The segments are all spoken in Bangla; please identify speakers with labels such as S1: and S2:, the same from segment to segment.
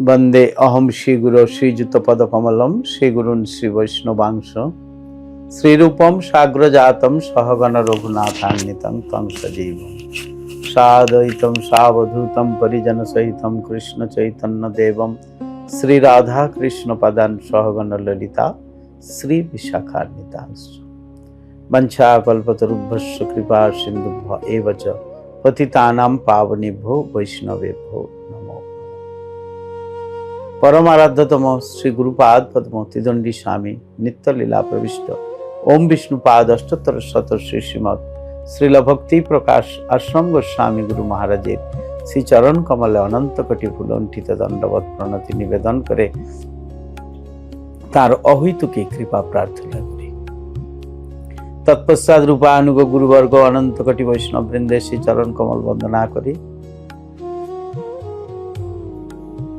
S1: वंदे अहम श्रीगुरो श्रीयुतपदकमलं श्रीगुरून् श्रीवैष्णवांश श्रीरूपं साग्रजातं सहगण रघुनाथान्वितं तं सजीवं साद्वैतं सावधूतं परिजनसहितं कृष्ण चैतन्य देवं श्री राधा कृष्ण पदान् सहगण ललिता श्री विशाखान्वितांश्च वंशाकल्पतरुभ्यश्च कृपा सिन्धुभ्य एव च पतितानां पावनेभ्यो वैष्णवेभ्यो नमो। परम आराध्यतम श्री गुरुपाद पद्म त्रिदंडी स्वामी नित्य लीला प्रविष्ट ओम विष्णुपाद अष्टोत्तर शत श्री श्रीमद श्रील भक्ति प्रकाश आश्रम गोस्वामी गुरु महाराजेर श्री चरण कमले अनंत कोटि फुलंठित दंडवत प्रणति निवेदन करे तार अहैतुकी कृपा प्रार्थना करी। तत्पश्चात रूपानुग गुरुवर्ग अनंत कोटि वैष्णव वृंदे श्री चरण कमल वंदना करी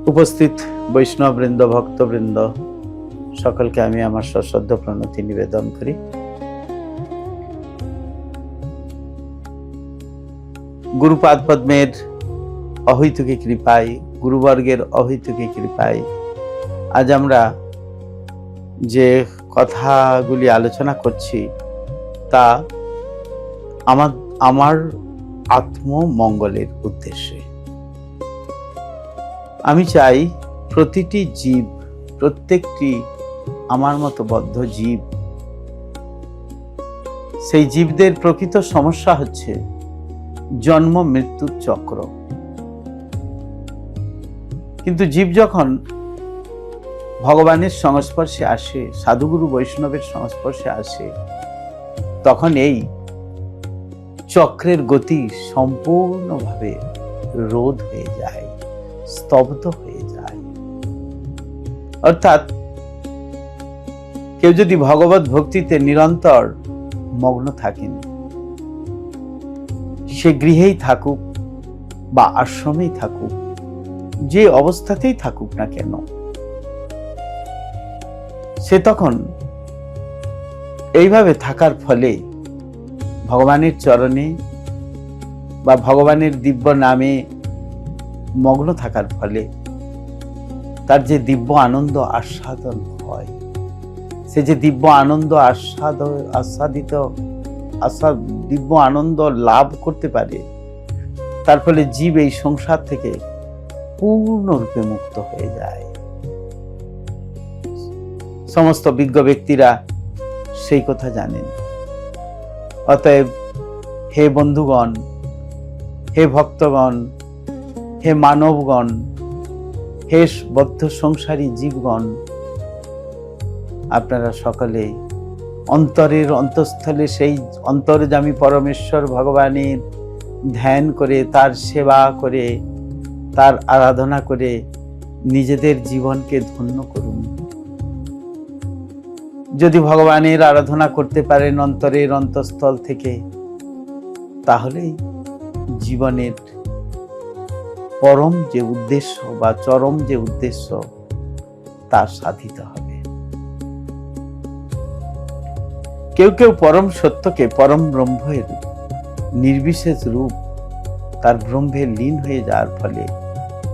S1: उपस्थित वैष्णव वृंद भक्त वृंद सकल के आमी आमार सश्रद्धा प्रणति निवेदन करी। गुरुपाद पद्मेर अहैतुकी कृपाय गुरुवर्गेर अहैतुकी कृपाय आज आमरा जे कथागुली आलोचना करछि ता आमार आत्ममंगलेर उद्देश्ये। आमी चाই प्रतिटी जीव प्रत्येकटी आमार मतो बद्ध जीव सेई जीवदेर प्रकृत समस्या हच्छे जन्म मृत्यु चक्र। किन्तु जीव जखन भगवानेर संस्पर्शे आसे साधुगुरु वैष्णवेर संस्पर्शे आसे तखन एई चक्रेर गति सम्पूर्णभावे रोध हये जाय स्तब्ध हये जाय। अर्थात केउ यदि भगवत भक्तिते निरंतर मग्न थाकेन से गृहेई थाकुक बा आश्रमेई थाकुक जे अवस्थातेई थाकुक ना केन से तखन এইভাবে থাকার ফলে ভগবানের চরণে বা ভগবানের দিব্য নামে মগ্ন থাকার ফলে তার যে দিব্য আনন্দ আস্বাদন হয় সে যে দিব্য আনন্দ দিব্য আনন্দ লাভ করতে পারে তার ফলে জীব এই সংসার থেকে পূর্ণরূপে মুক্ত হয়ে যায়। সমস্ত বিজ্ঞ ব্যক্তিরা সেই কথা জানেন। অতএব হে বন্ধুগণ, হে ভক্তগণ, হে মানবগণ, হে বদ্ধ সংসারী জীবগণ, আপনারা সকলে অন্তরের অন্তঃস্থলে সেই অন্তর্যামী পরমেশ্বর ভগবানের ধ্যান করে তার সেবা করে তার আরাধনা করে নিজেদের জীবনকে ধন্য করুন। যদি ভগবানের আরাধনা করতে পারেন অন্তরের অন্তঃস্থল থেকে তাহলেই জীবনের পরম যে উদ্দেশ্য বা চরম যে উদ্দেশ্য তা সাধিত হবে। কেউ কেউ পরম সত্যকে পরম ব্রহ্মের নির্বিশেষ রূপ তার ব্রহ্মে লীন হয়ে যাওয়ার ফলে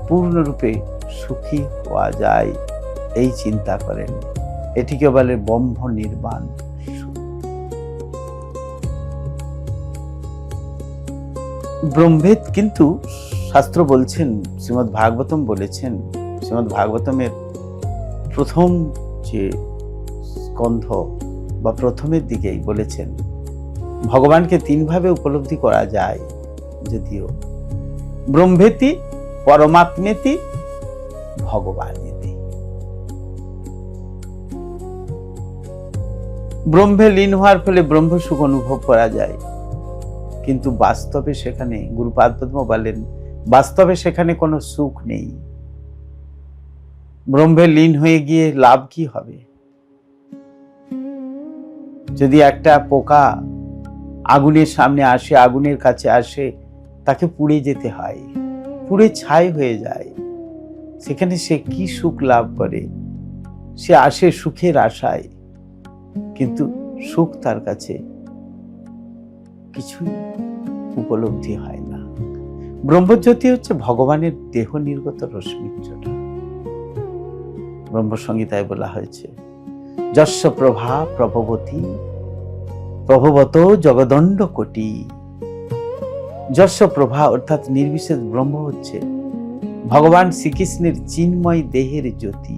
S1: পূর্ণরূপে সুখী হওয়া যায় এই চিন্তা করেন। এটিকে বলে ব্রহ্ম নির্বাণ। ব্রহ্মভেদ কিন্তু শাস্ত্র বলছেন, শ্রীমদ্ ভাগবতম বলেছেন, শ্রীমদ্ ভাগবতমের প্রথম যে স্কন্ধ বা প্রথমের দিকেই বলেছেন ভগবানকে তিনভাবে উপলব্ধি করা যায়। যদিও ব্রহ্মেতি পরমাত্মেতি ভগবানেতি। ব্রহ্মে লীন হওয়ার ফলে ব্রহ্ম সুখ অনুভব করা যায়, কিন্তু বাস্তবে সেখানে গুরুপাদ পদ্ম বলেন বাস্তবে সেখানে কোনো সুখ নেই। ব্রহ্মে লীন হয়ে গিয়ে লাভ কি হবে? যদি একটা পোকা আগুনের সামনে আসে, আগুনের কাছে আসে, তাকে পুড়ে যেতে হয়, পুড়ে ছাই হয়ে যায়, সেখানে সে কি সুখ লাভ করে? সে আসে সুখের আশায়, কিন্তু সুখ তার কাছে কিছুই উপলব্ধি হয় না। ব্রহ্মজ্যোতি হচ্ছে ভগবানের দেহ নির্গত রশ্মির জন্য। ব্রহ্মসংহিতায় বলা হয়েছে, যস্য প্রভা প্রভবতী প্রভবত জগদণ্ড কোটি। যস্য প্রভা অর্থাৎ নির্বিশেষ ব্রহ্ম হচ্ছে ভগবান শ্রীকৃষ্ণের চিন্ময় দেহের জ্যোতি।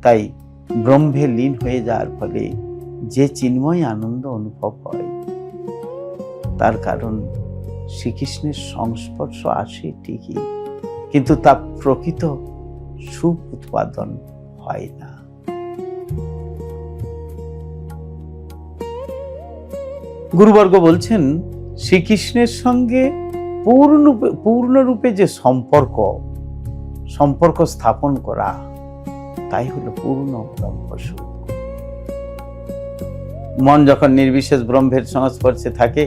S1: তাই ব্রহ্মে লীন হয়ে যাওয়ার ফলে যে চিন্ময় আনন্দ অনুভব হয়, তার কারণ শ্রীকৃষ্ণের সংস্পর্শ আসে ঠিকই, কিন্তু তা প্রকৃত সুখ উৎপাদন হয় না। গুরুবর্গ বলছেন, শ্রীকৃষ্ণের সঙ্গে পূর্ণরূপে যে সম্পর্ক স্থাপন করা, তাই হলো পূর্ণ ব্রহ্মসুখ। মন যখন নির্বিশেষ ব্রহ্মের সংস্পর্শে থাকে,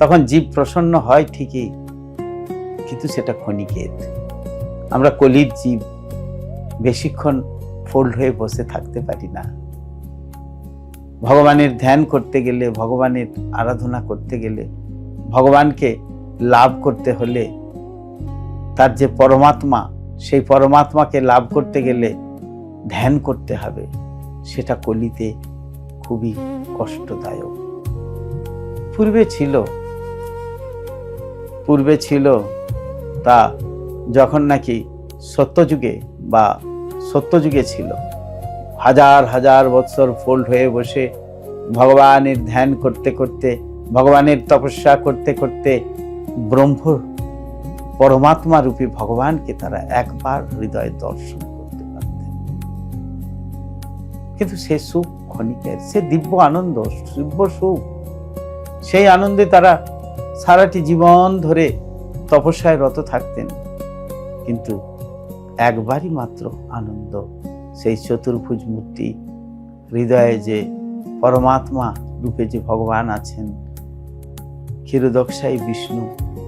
S1: তখন জীব প্রসন্ন হয় ঠিকই, কিন্তু সেটা ক্ষণিকের। আমরা কলির জীব, বেশিক্ষণ ফোল্ড হয়ে বসে থাকতে পারি না। ভগবানের ধ্যান করতে গেলে, ভগবানের আরাধনা করতে গেলে, ভগবানকে লাভ করতে হলে, তার যে পরমাত্মা, সেই পরমাত্মাকে লাভ করতে গেলে ধ্যান করতে হবে। সেটা কলিতে খুবই কষ্টদায়ক। পূর্বে ছিল তা যখন নাকি সত্যযুগে ছিল, হাজার হাজার বৎসর ফোল্ড হয়ে বসে ভগবানের ধ্যান করতে করতে, ভগবানের তপস্যা করতে করতে পরমাত্মা রূপী ভগবানকে তারা একবার হৃদয়ে দর্শন করতে পারতেন। কিন্তু সে সুখ ক্ষণিকের, সে দিব্য আনন্দ, দিব্য সুখ। সেই আনন্দে তারা সারাটি জীবন ধরে তপস্যায় রত থাকতেন, কিন্তু একবারই মাত্র আনন্দ, সেই চতুর্ভুজ মূর্তি হৃদয়ে যে পরমাত্মা রূপে যে ভগবান আছেন, ক্ষীরোদকশায়ী বিষ্ণু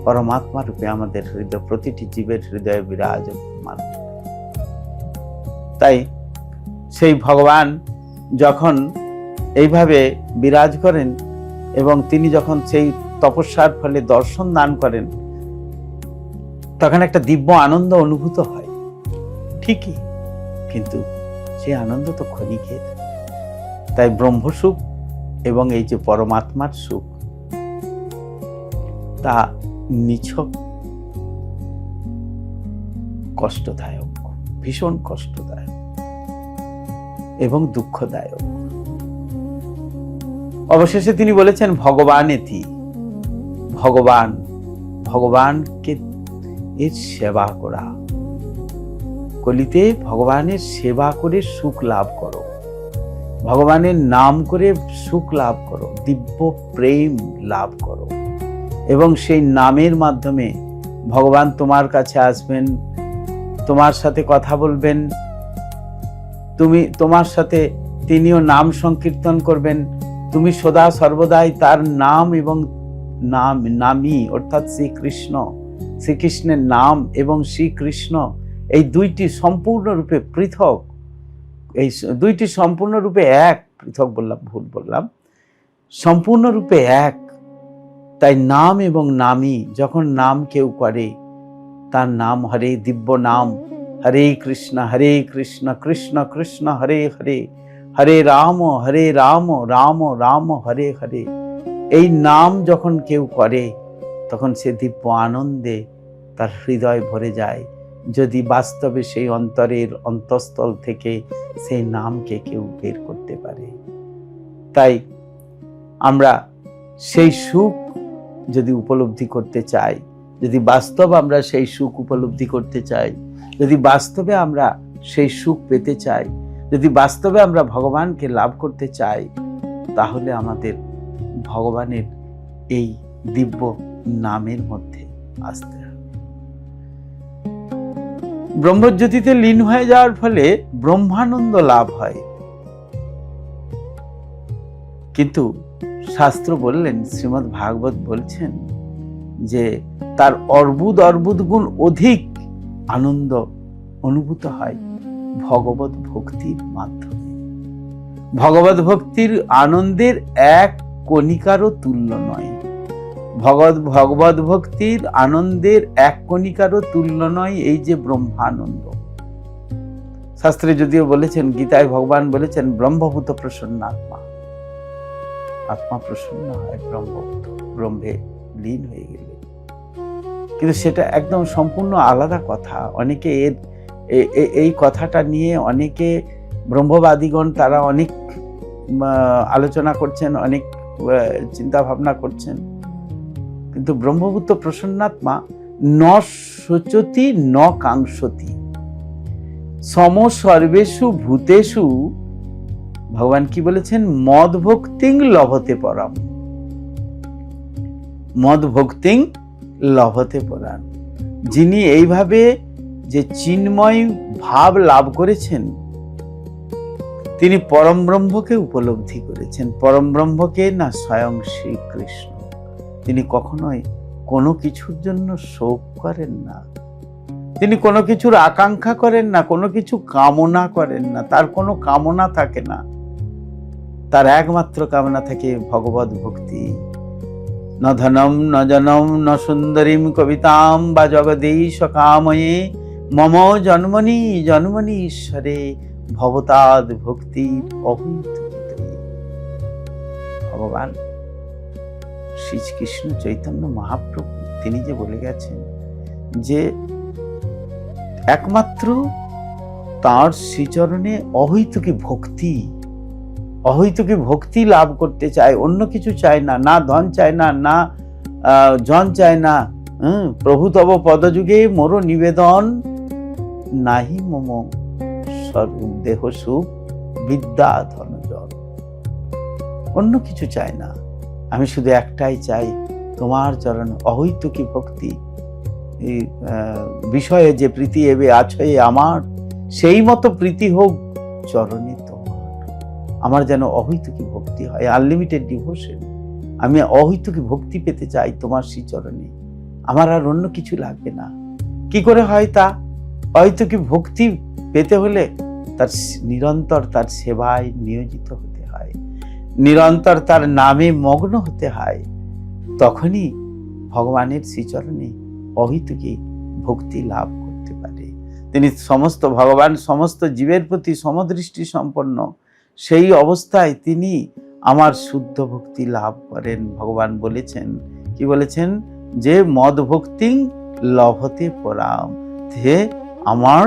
S1: পরমাত্মা রূপে আমাদের হৃদয়, প্রতিটি জীবের হৃদয়ে বিরাজমান। তাই সেই ভগবান যখন এইভাবে বিরাজ করেন এবং তিনি যখন সেই তপস্যার ফলে দর্শন দান করেন, তখন একটা দিব্য আনন্দ অনুভূত হয় ঠিকই, কিন্তু সেই আনন্দ তো ক্ষণিকের। তাই ব্রহ্মসুখ এবং এই যে পরমাত্মার সুখ, তা নিছক কষ্টদায়ক, ভীষণ কষ্টদায়ক এবং দুঃখদায়ক। অবশেষে তিনি বলেছেন, ভগবানেতি, ভগবানকে এর সেবা করা। কলিতে ভগবানের সেবা করে সুখ লাভ করো, ভগবানের নাম করে সুখ লাভ করো, দিব্য প্রেম লাভ করো, এবং সেই নামের মাধ্যমে ভগবান তোমার কাছে আসবেন, তোমার সাথে কথা বলবেন, তোমার সাথে তিনিও নাম সংকীর্তন করবেন। তুমি সদা সর্বদাই তার নাম এবং নামী অর্থাৎ শ্রীকৃষ্ণের নাম এবং শ্রীকৃষ্ণ, এই দুইটি সম্পূর্ণরূপে পৃথক, এই দুইটি সম্পূর্ণরূপে এক, পৃথক বললাম, ভুল বললাম, সম্পূর্ণরূপে এক। তাই নাম এবং নামী, যখন নাম কেউ করে, তার নাম হরে, দিব্য নাম, হরে কৃষ্ণ কৃষ্ণ কৃষ্ণ হরে হরে, হরে রাম রাম রাম হরে হরে, এই নাম যখন কেউ করে, তখন সে দিব্য আনন্দে তার হৃদয় ভরে যায়, যদি বাস্তবে সেই অন্তরের অন্তঃস্থল থেকে সেই নামকে কেউ বের করতে পারে। তাই আমরা সেই সুখ যদি উপলব্ধি করতে চাই, যদি বাস্তব আমরা সেই সুখ উপলব্ধি করতে চাই, যদি বাস্তবে আমরা সেই সুখ পেতে চাই, যদি বাস্তবে আমরা ভগবানকে লাভ করতে চাই, তাহলে আমাদের ভগবানের এই দিব্য নামের মধ্যে আসতে হবে। ব্রহ্মজ্যোতিতে লীন হয়ে যাওয়ার ফলে ব্রহ্মানন্দ লাভ হয়, কিন্তু শাস্ত্র বললেন, শ্রীমদ্ ভাগবত বলছেন যে তার অর্বুদ গুণ অধিক আনন্দ অনুভূত হয় ভগবত ভক্তির মাধ্যমে। ভগবত ভক্তির আনন্দের এক কণিকারও তুল্য নয়, ভগবত ভক্তির আনন্দের এক কণিকারও তুল্য নয় এই যে ব্রহ্মানন্দ। শাস্ত্রে যদিও বলেছেন, গীতায় ভগবান বলেছেন ব্রহ্মভূত প্রসন্নাত্মা, আত্মা প্রসন্ন হয় ব্রহ্মভূত, ব্রহ্মে লীন হয়ে গেলে। কিন্তু সেটা একদম সম্পূর্ণ আলাদা কথা। অনেকে এই কথাটা নিয়ে অনেকে ব্রহ্মবাদীগণ তারা অনেক আলোচনা করছেন, অনেক চিন্তা ভাবনা করছেন। কিন্তু ব্রহ্মভূত প্রসন্নাত্মা ন শোচতি ন কাঙ্ক্ষতি সম সর্বেষু ভূতেষু, ভগবান কি বলেছেন, মদ ভক্তিং লভতে পরাম, মদ ভক্তিং লভতে পরাম। যিনি এইভাবে যে চিন্ময় ভাব লাভ করেছেন, তিনি পরম ব্রহ্মকে উপলব্ধি করেছেন। পরম ব্রহ্মকে না স্বয়ং শ্রীকৃষ্ণ। তিনি কখনোই কোনো কিছুর জন্য শোক করেন না, তিনি কোনো কিছুর আকাঙ্ক্ষা করেন না, কোনো কিছু কামনা করেন না, তার কোনো কামনা থাকে না। তার একমাত্র কামনা থাকে ভগবত ভক্তি। ন ধনম ন জনম ন সুন্দরীম কবিতাম বা জগদীশ কাময়ে মম জন্মনি জন্মনি ঈশ্বরে ভবতাদ ভক্তি অভূত। ভগবান শ্রীকৃষ্ণ চৈতন্য মহাপ্রভু তিনি যে বলে গেছেন যে একমাত্র তার শ্রীচরণে অহৈতুকী ভক্তি, অহৈতুকী ভক্তি লাভ করতে চায়, অন্য কিছু চায় না, না ধন চায় না, না জন চায় না। প্রভু তব পদযুগে মোর নিবেদন, নাহি মম স্বরূপ দেহ সুখ বিদ্যা ধন জন। অন্য কিছু চায় না, আমি শুধু একটাই চাই, তোমার চরণ অহৈতুকী ভক্তি। এই বিষয়ে যে প্রীতি এবে আছে আমার, সেই মতো প্রীতি হোক চরণে তোমার। আমার যেন অহৈতুকী ভক্তি হয়, আনলিমিটেড ডিভোশন। আমি অহৈতুকী ভক্তি পেতে চাই তোমার শ্রীচরণে, আমার আর অন্য কিছু লাগবে না। কি করে হয় তা? অহৈতুকী ভক্তি পেতে হলে তার নিরন্তর তার সেবায় নিয়োজিত হতে হয়, নিরন্তর তার নামে মগ্ন হতে হয়। তখনই ভগবানের শ্রীচরণে অহৈতুকী ভক্তি লাভ করতে পারে। তিনি সমস্ত ভগবান সমস্ত জীবের প্রতি সমদৃষ্টি সম্পন্ন, সেই অবস্থায় তিনি আমার শুদ্ধ ভক্তি লাভ করেন। ভগবান বলেছেন, কি বলেছেন, যে মদ ভক্তিং লভতে পরাম, হে আমার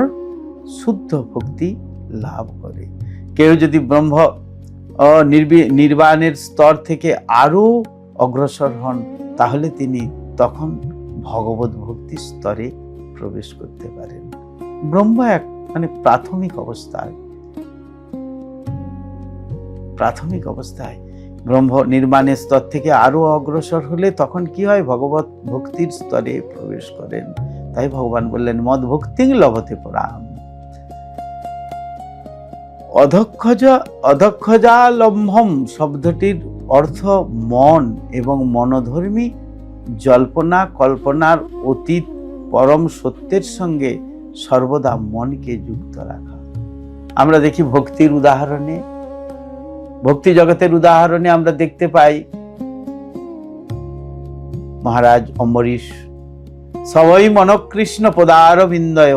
S1: শুদ্ধ ভক্তি লাভ করে। কেউ যদি ব্রহ্ম নির্বাণের স্তর থেকে আরো অগ্রসর হন, তাহলে তিনি তখন ভগবত ভক্তির স্তরে প্রবেশ করতে পারেন। ব্রহ্ম এক প্রাথমিক অবস্থায় ব্রহ্ম নির্মাণের স্তর থেকে আরো অগ্রসর হলে তখন কি হয়, ভগবত ভক্তির স্তরে প্রবেশ করেন। তাই ভগবান বললেন মদ ভক্তিং লভতে পরাম। অধক্ষজালম্ভম শব্দটির অর্থ মন এবং মনোধর্মী জল্পনা কল্পনার অতীত পরম সত্যের সঙ্গে সর্বদা মনকে যুক্ত রাখা। আমরা দেখি ভক্তির উদাহরণে, ভক্তি জগতের উদাহরণে আমরা দেখতে পাই মহারাজ অম্বরীশ, সবই মনকৃষ্ণ পদারবিন্দয়।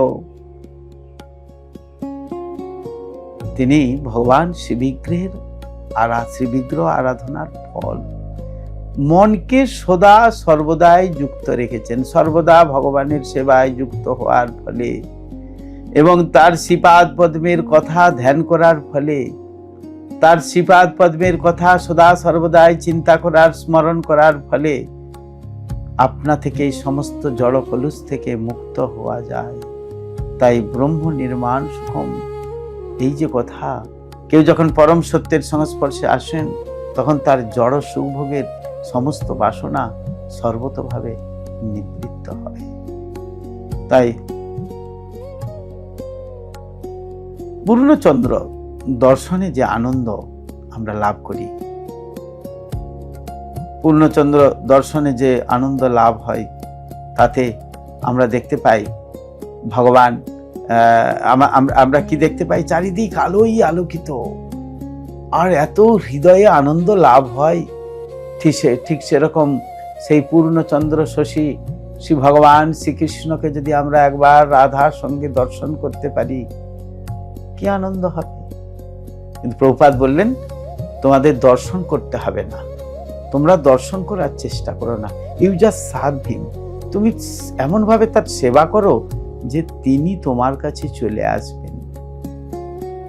S1: তিনি ভগবান শ্রীবিগ্রহ আরাধনার ফল মনকে সদা সর্বদাই যুক্ত রেখেছেন। সর্বদা ভগবানের সেবায় যুক্ত হওয়ার ফলে এবং তার শ্রীপাদ পদ্মের কথা ধ্যান করার ফলে, তার শ্রীপাদ পদ্মের কথা সদা সর্বদাই চিন্তা করার স্মরণ করার ফলে আপনা থেকে এই সমস্ত জড় কলুষ থেকে মুক্ত হওয়া যায়। তাই ব্রহ্ম নির্মাণ সুখম, এই যে কথা, কেউ যখন পরম সত্যের সংস্পর্শে আসেন তখন তার জড় সুখভোগের সমস্ত বাসনা সর্বতভাবে নিবৃত্ত হয়। তাই পূর্ণচন্দ্র দর্শনে যে আনন্দ আমরা লাভ করি, পূর্ণচন্দ্র দর্শনে যে আনন্দ লাভ হয়, তাতে আমরা দেখতে পাই ভগবান, আমরা কি দেখতে পাই, চারিদিক আলোই আলোকিত, আর এত হৃদয়ে আনন্দ লাভ হয়। ঠিক সেরকম সেই পূর্ণচন্দ্র শশী শ্রী ভগবান শ্রীকৃষ্ণকে যদি আমরা একবার রাধার সঙ্গে দর্শন করতে পারি, কি আনন্দ হবে। কিন্তু প্রভুপাদ বললেন, তোমাদের দর্শন করতে হবে না, তোমরা দর্শন করার চেষ্টা করো না, ইউ জাস্ট সার্ভ হিম। তুমি এমন ভাবে তার সেবা করো যে তিনি তোমার কাছে চলে আসবেন,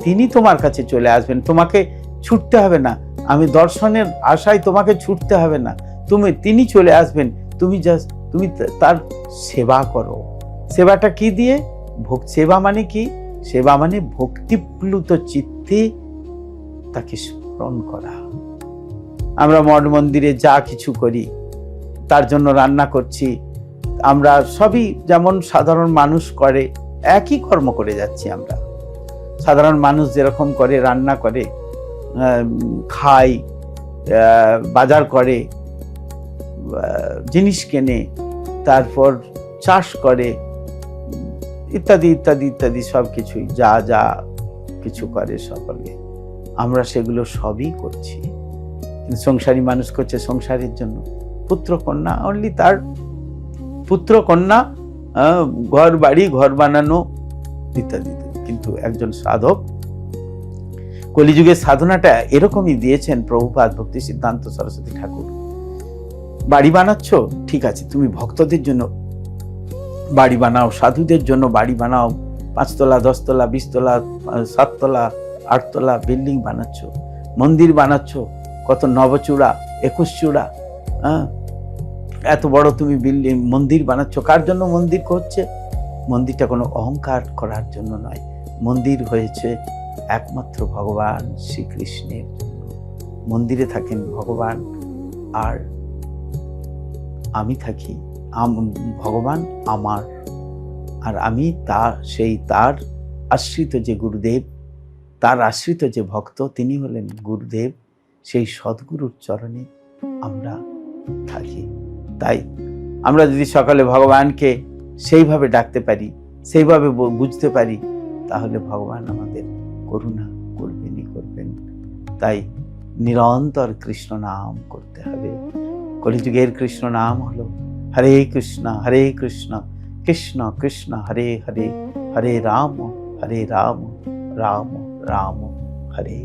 S1: তিনি তোমার কাছে চলে আসবেন। তোমাকে ছুটতে হবে না, আমি দর্শনের আশায় তোমাকে ছুটতে হবে না, তিনি চলে আসবেন। তুমি তার সেবা করো। সেবাটা কি দিয়ে? সেবা মানে কি? সেবা মানে ভক্তিপ্লুত চিত্তে তাকে স্মরণ করা। আমরা মঠ মন্দিরে যা কিছু করি, তার জন্য রান্না করছি, আমরা সবই যেমন সাধারণ মানুষ করে একই কর্ম করে যাচ্ছি। আমরা সাধারণ মানুষ যেরকম করে, রান্না করে, খায়, বাজার করে, জিনিস কেনে, তারপর চাষ করে, ইত্যাদি ইত্যাদি ইত্যাদি সব কিছুই যা যা কিছু করে সকলে, আমরা সেগুলো সবই করছি। কিন্তু সংসারী মানুষ করছে সংসারের জন্য, পুত্র কন্যা, অনলি তার পুত্র কন্যা, ঘর বাড়ি, ঘর বানানো ইত্যাদি। কিন্তু একজন সাধক, কলিযুগের সাধনাটা এরকমই দিয়েছেন প্রভুপাদ ভক্তি সিদ্ধান্ত সরস্বতী ঠাকুর। বাড়ি বানাচ্ছ, ঠিক আছে, তুমি ভক্তদের জন্য বাড়ি বানাও, সাধুদের জন্য বাড়ি বানাও, 5 তলা 10 তলা 20 তলা 7 তলা 8 তলা বিল্ডিং বানাচ্ছ, মন্দির বানাচ্ছ, কত নবচূড়া 21 চূড়া, এত বড় তুমি বিল্ডিং মন্দির বানাচ্ছ। কার জন্য মন্দির করছে? মন্দিরটা কোনো অহংকার করার জন্য নয়, মন্দির হয়েছে একমাত্র ভগবান শ্রীকৃষ্ণের জন্য। মন্দিরে থাকেন ভগবান, আর আমি থাকি, ভগবান আমার, আর আমি তার আশ্রিত যে গুরুদেব, তার আশ্রিত যে ভক্ত, তিনি হলেন গুরুদেব। সেই সদ্গুরুর চরণে আমরা থাকি। তাই আমরা যদি সকালে ভগবানকে সেইভাবে ডাকতে পারি, সেইভাবে বুঝতে পারি, তাহলে ভগবান আমাদের করুণা করবেনই করবেন। তাই নিরন্তর কৃষ্ণ নাম করতে হবে। কলিযুগের কৃষ্ণ নাম হলো হরে কৃষ্ণ কৃষ্ণ কৃষ্ণ হরে হরে, হরে রাম রাম রাম হরে।